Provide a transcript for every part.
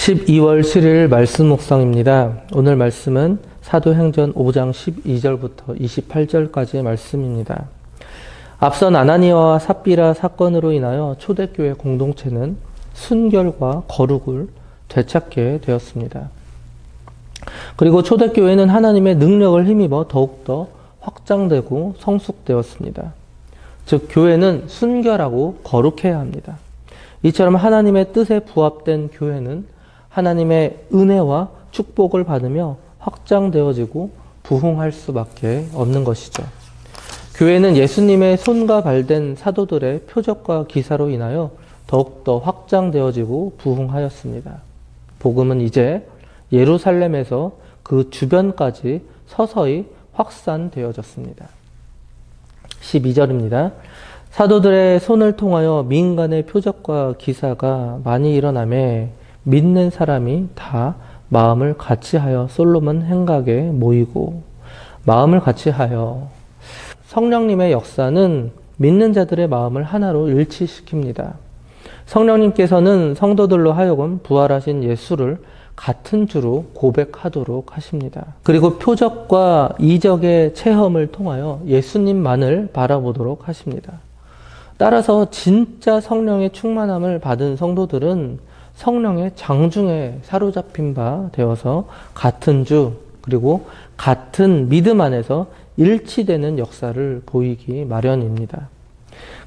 12월 7일 말씀 묵상입니다. 오늘 말씀은 사도행전 5장 12절부터 28절까지의 말씀입니다. 앞선 아나니아와 삽비라 사건으로 인하여 초대교회 공동체는 순결과 거룩을 되찾게 되었습니다. 그리고 초대교회는 하나님의 능력을 힘입어 더욱더 확장되고 성숙되었습니다. 즉 교회는 순결하고 거룩해야 합니다. 이처럼 하나님의 뜻에 부합된 교회는 하나님의 은혜와 축복을 받으며 확장되어지고 부흥할 수밖에 없는 것이죠. 교회는 예수님의 손과 발된 사도들의 표적과 기사로 인하여 더욱더 확장되어지고 부흥하였습니다. 복음은 이제 예루살렘에서 그 주변까지 서서히 확산되어졌습니다. 12절입니다. 사도들의 손을 통하여 민간의 표적과 기사가 많이 일어나매 믿는 사람이 다 마음을 같이하여 솔로몬 행각에 모이고, 마음을 같이하여 성령님의 역사는 믿는 자들의 마음을 하나로 일치시킵니다. 성령님께서는 성도들로 하여금 부활하신 예수를 같은 주로 고백하도록 하십니다. 그리고 표적과 이적의 체험을 통하여 예수님만을 바라보도록 하십니다. 따라서 진짜 성령의 충만함을 받은 성도들은 성령의 장중에 사로잡힌 바 되어서 같은 주 그리고 같은 믿음 안에서 일치되는 역사를 보이기 마련입니다.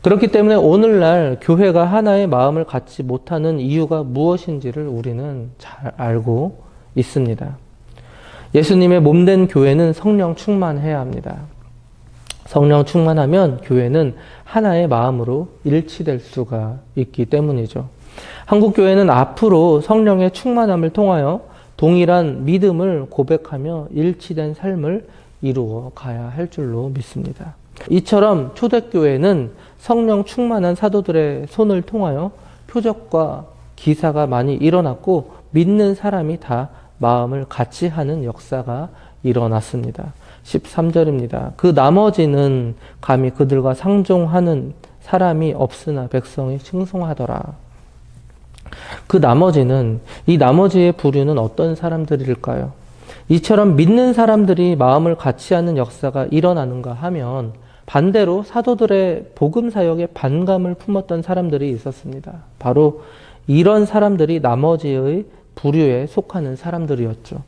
그렇기 때문에 오늘날 교회가 하나의 마음을 갖지 못하는 이유가 무엇인지를 우리는 잘 알고 있습니다. 예수님의 몸된 교회는 성령 충만해야 합니다. 성령 충만하면 교회는 하나의 마음으로 일치될 수가 있기 때문이죠. 한국교회는 앞으로 성령의 충만함을 통하여 동일한 믿음을 고백하며 일치된 삶을 이루어 가야 할 줄로 믿습니다. 이처럼 초대교회는 성령 충만한 사도들의 손을 통하여 표적과 기사가 많이 일어났고 믿는 사람이 다 마음을 같이 하는 역사가 일어났습니다. 13절입니다. 그 나머지는 감히 그들과 상종하는 사람이 없으나 백성이 칭송하더라. 그 나머지는, 이 나머지의 부류는 어떤 사람들일까요? 이처럼 믿는 사람들이 마음을 같이 하는 역사가 일어나는가 하면 반대로 사도들의 복음 사역에 반감을 품었던 사람들이 있었습니다. 바로 이런 사람들이 나머지의 부류에 속하는 사람들이었죠.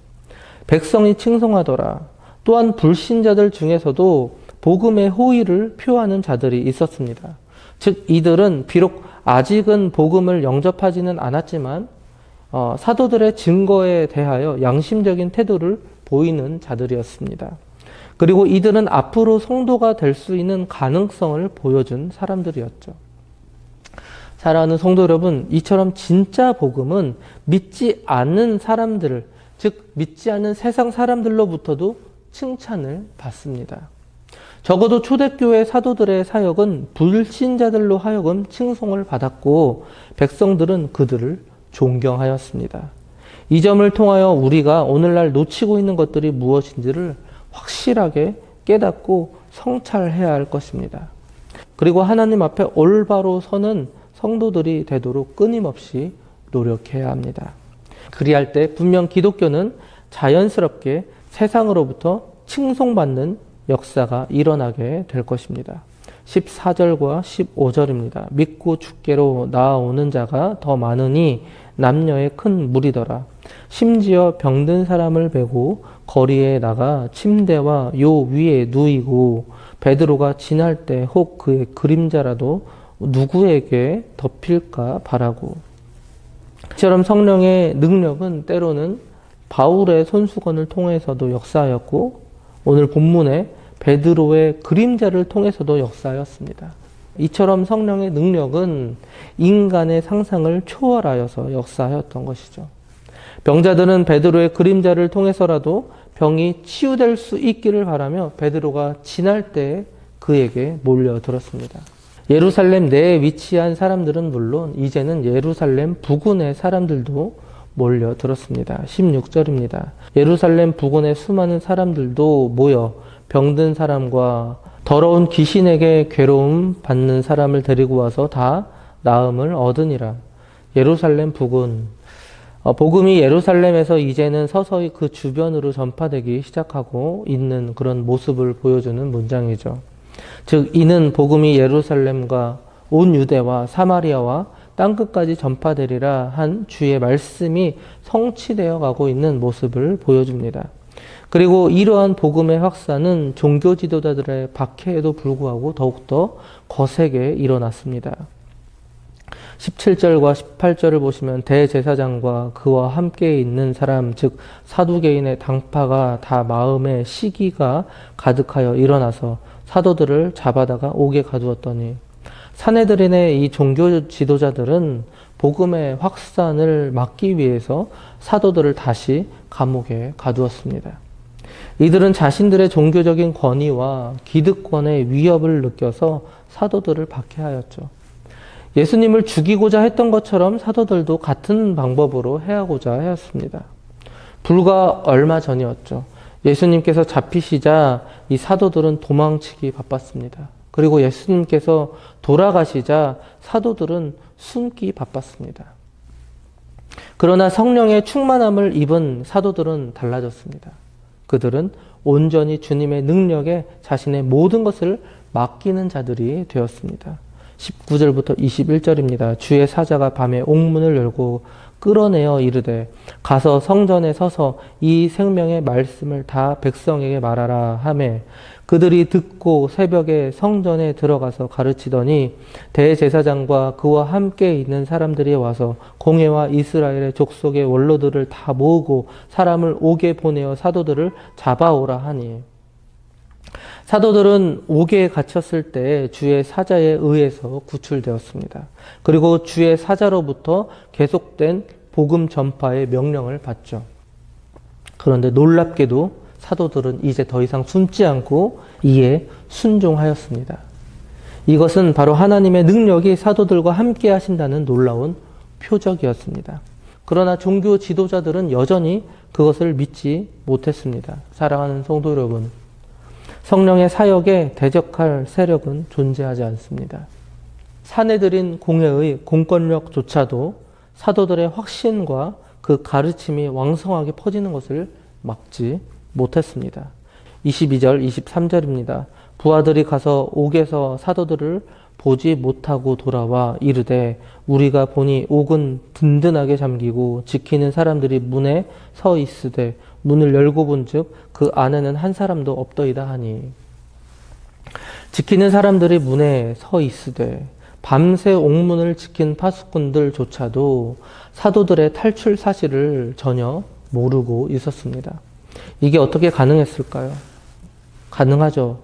백성이 칭송하더라. 또한 불신자들 중에서도 복음의 호의를 표하는 자들이 있었습니다. 즉 이들은 비록 아직은 복음을 영접하지는 않았지만 사도들의 증거에 대하여 양심적인 태도를 보이는 자들이었습니다. 그리고 이들은 앞으로 성도가 될 수 있는 가능성을 보여준 사람들이었죠. 사랑하는 성도 여러분, 이처럼 진짜 복음은 믿지 않는 사람들, 즉 믿지 않는 세상 사람들로부터도 칭찬을 받습니다. 적어도 초대교회 사도들의 사역은 불신자들로 하여금 칭송을 받았고 백성들은 그들을 존경하였습니다. 이 점을 통하여 우리가 오늘날 놓치고 있는 것들이 무엇인지를 확실하게 깨닫고 성찰해야 할 것입니다. 그리고 하나님 앞에 올바로 서는 성도들이 되도록 끊임없이 노력해야 합니다. 그리할 때 분명 기독교는 자연스럽게 세상으로부터 칭송받는 역사가 일어나게 될 것입니다. 14절과 15절입니다. 믿고 주께로 나아오는 자가 더 많으니 남녀의 큰 무리더라. 심지어 병든 사람을 베고 거리에 나가 침대와 요 위에 누이고 베드로가 지날 때 혹 그의 그림자라도 누구에게 덮일까 바라고. 이처럼 성령의 능력은 때로는 바울의 손수건을 통해서도 역사하였고 오늘 본문에 베드로의 그림자를 통해서도 역사하였습니다. 이처럼 성령의 능력은 인간의 상상을 초월하여서 역사하였던 것이죠. 병자들은 베드로의 그림자를 통해서라도 병이 치유될 수 있기를 바라며 베드로가 지날 때 그에게 몰려들었습니다. 예루살렘 내에 위치한 사람들은 물론 이제는 예루살렘 부근의 사람들도 몰려들었습니다. 16절입니다. 예루살렘 부근의 수많은 사람들도 모여 병든 사람과 더러운 귀신에게 괴로움 받는 사람을 데리고 와서 다 나음을 얻으니라. 예루살렘 부근, 복음이 예루살렘에서 이제는 서서히 그 주변으로 전파되기 시작하고 있는 그런 모습을 보여주는 문장이죠. 즉 이는 복음이 예루살렘과 온 유대와 사마리아와 땅끝까지 전파되리라 한 주의 말씀이 성취되어 가고 있는 모습을 보여줍니다. 그리고 이러한 복음의 확산은 종교 지도자들의 박해에도 불구하고 더욱더 거세게 일어났습니다. 17절과 18절을 보시면 대제사장과 그와 함께 있는 사람, 즉 사두개인의 당파가 다 마음에 시기가 가득하여 일어나서 사도들을 잡아다가 옥에 가두었더니, 산헤드린의 이 종교 지도자들은 복음의 확산을 막기 위해서 사도들을 다시 감옥에 가두었습니다. 이들은 자신들의 종교적인 권위와 기득권의 위협을 느껴서 사도들을 박해하였죠. 예수님을 죽이고자 했던 것처럼 사도들도 같은 방법으로 해하고자 하였습니다. 불과 얼마 전이었죠. 예수님께서 잡히시자 이 사도들은 도망치기 바빴습니다. 그리고 예수님께서 돌아가시자 사도들은 숨기 바빴습니다. 그러나 성령의 충만함을 입은 사도들은 달라졌습니다. 그들은 온전히 주님의 능력에 자신의 모든 것을 맡기는 자들이 되었습니다. 19절부터 21절입니다. 주의 사자가 밤에 옥문을 열고 끌어내어 이르되 가서 성전에 서서 이 생명의 말씀을 다 백성에게 말하라 하매 그들이 듣고 새벽에 성전에 들어가서 가르치더니 대제사장과 그와 함께 있는 사람들이 와서 공회와 이스라엘의 족속의 원로들을 다 모으고 사람을 옥에 보내어 사도들을 잡아오라 하니, 사도들은 옥에 갇혔을 때 주의 사자에 의해서 구출되었습니다. 그리고 주의 사자로부터 계속된 복음 전파의 명령을 받죠. 그런데 놀랍게도 사도들은 이제 더 이상 숨지 않고 이에 순종하였습니다. 이것은 바로 하나님의 능력이 사도들과 함께 하신다는 놀라운 표적이었습니다. 그러나 종교 지도자들은 여전히 그것을 믿지 못했습니다. 사랑하는 성도 여러분, 성령의 사역에 대적할 세력은 존재하지 않습니다. 산헤드린 공회의 공권력조차도 사도들의 확신과 그 가르침이 왕성하게 퍼지는 것을 막지 못했습니다. 22절, 23절입니다. 부하들이 가서 옥에서 사도들을 보지 못하고 돌아와 이르되 우리가 보니 옥은 든든하게 잠기고 지키는 사람들이 문에 서 있으되 문을 열고 본즉 그 안에는 한 사람도 없더이다 하니, 지키는 사람들이 문에 서 있으되 밤새 옥문을 지킨 파수꾼들조차도 사도들의 탈출 사실을 전혀 모르고 있었습니다. 이게 어떻게 가능했을까요? 가능하죠.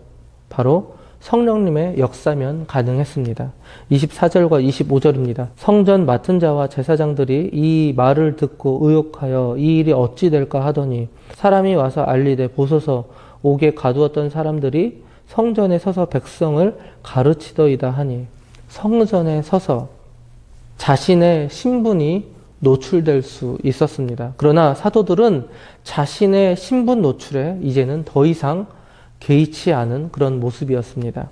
바로 성령님의 역사면 가능했습니다. 24절과 25절입니다. 성전 맡은 자와 제사장들이 이 말을 듣고 의혹하여 이 일이 어찌 될까 하더니 사람이 와서 알리되 보소서 옥에 가두었던 사람들이 성전에 서서 백성을 가르치더이다 하니, 성전에 서서 자신의 신분이 노출될 수 있었습니다. 그러나 사도들은 자신의 신분 노출에 이제는 더 이상 개의치 않은 그런 모습이었습니다.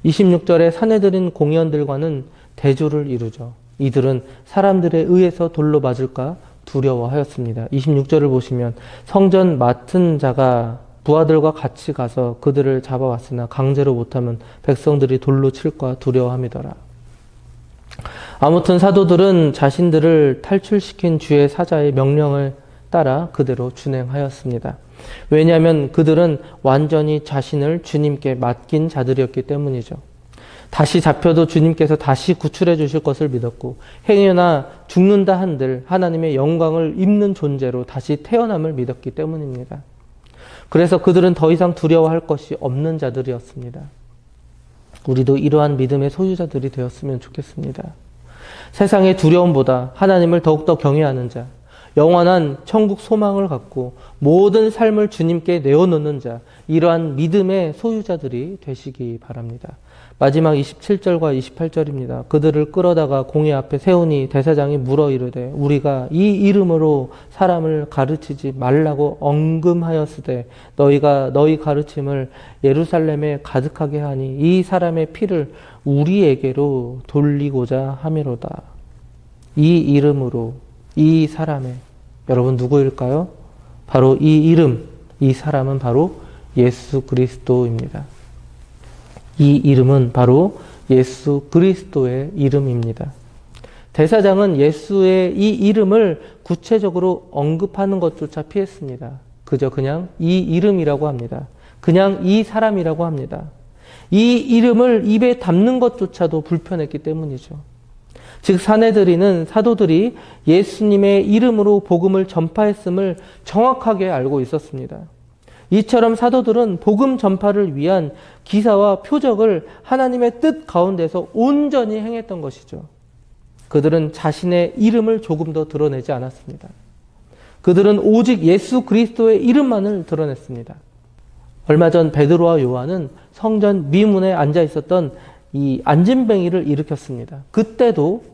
26절에 산헤드린 공의원들과는 대조를 이루죠. 이들은 사람들에 의해서 돌로 맞을까 두려워하였습니다. 26절을 보시면 성전 맡은 자가 부하들과 같이 가서 그들을 잡아왔으나 강제로 못하면 백성들이 돌로 칠까 두려워함이더라. 아무튼 사도들은 자신들을 탈출시킨 주의 사자의 명령을 따라 그대로 준행하였습니다. 왜냐하면 그들은 완전히 자신을 주님께 맡긴 자들이었기 때문이죠. 다시 잡혀도 주님께서 다시 구출해 주실 것을 믿었고, 행여나 죽는다 한들 하나님의 영광을 입는 존재로 다시 태어남을 믿었기 때문입니다. 그래서 그들은 더 이상 두려워할 것이 없는 자들이었습니다. 우리도 이러한 믿음의 소유자들이 되었으면 좋겠습니다. 세상의 두려움보다 하나님을 더욱더 경외하는 자, 영원한 천국 소망을 갖고 모든 삶을 주님께 내어놓는 자, 이러한 믿음의 소유자들이 되시기 바랍니다. 마지막 27절과 28절입니다. 그들을 끌어다가 공회 앞에 세우니 대사장이 물어 이르되 우리가 이 이름으로 사람을 가르치지 말라고 언금하였으되 너희가 너희 가르침을 예루살렘에 가득하게 하니 이 사람의 피를 우리에게로 돌리고자 함이로다. 이 이름으로, 이 사람의, 여러분 누구일까요? 바로 이 이름, 이 사람은 바로 예수 그리스도입니다. 이 이름은 바로 예수 그리스도의 이름입니다. 대사장은 예수의 이 이름을 구체적으로 언급하는 것조차 피했습니다. 그저 그냥 이 이름이라고 합니다. 그냥 이 사람이라고 합니다. 이 이름을 입에 담는 것조차도 불편했기 때문이죠. 즉 사내들이는 사도들이 예수님의 이름으로 복음을 전파했음을 정확하게 알고 있었습니다. 이처럼 사도들은 복음 전파를 위한 기사와 표적을 하나님의 뜻 가운데서 온전히 행했던 것이죠. 그들은 자신의 이름을 조금 더 드러내지 않았습니다. 그들은 오직 예수 그리스도의 이름만을 드러냈습니다. 얼마 전 베드로와 요한은 성전 미문에 앉아 있었던 이 안진뱅이를 일으켰습니다. 그때도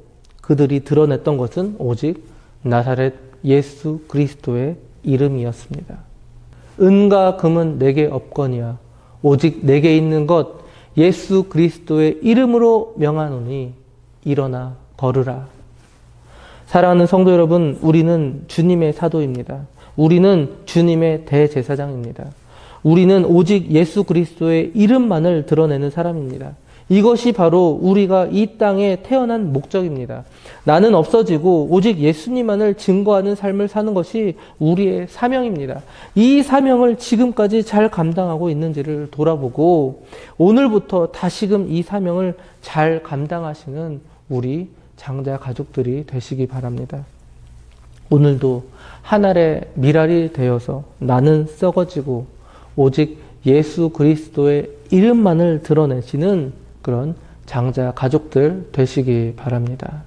그들이 드러냈던 것은 오직 나사렛 예수 그리스도의 이름이었습니다. 은과 금은 내게 없거니와 오직 내게 있는 것 예수 그리스도의 이름으로 명하노니 일어나 걸으라. 사랑하는 성도 여러분, 우리는 주님의 사도입니다. 우리는 주님의 대제사장입니다. 우리는 오직 예수 그리스도의 이름만을 드러내는 사람입니다. 이것이 바로 우리가 이 땅에 태어난 목적입니다. 나는 없어지고 오직 예수님만을 증거하는 삶을 사는 것이 우리의 사명입니다. 이 사명을 지금까지 잘 감당하고 있는지를 돌아보고 오늘부터 다시금 이 사명을 잘 감당하시는 우리 장자 가족들이 되시기 바랍니다. 오늘도 한 알의 밀알이 되어서 나는 썩어지고 오직 예수 그리스도의 이름만을 드러내시는 그런 장자 가족들 되시기 바랍니다.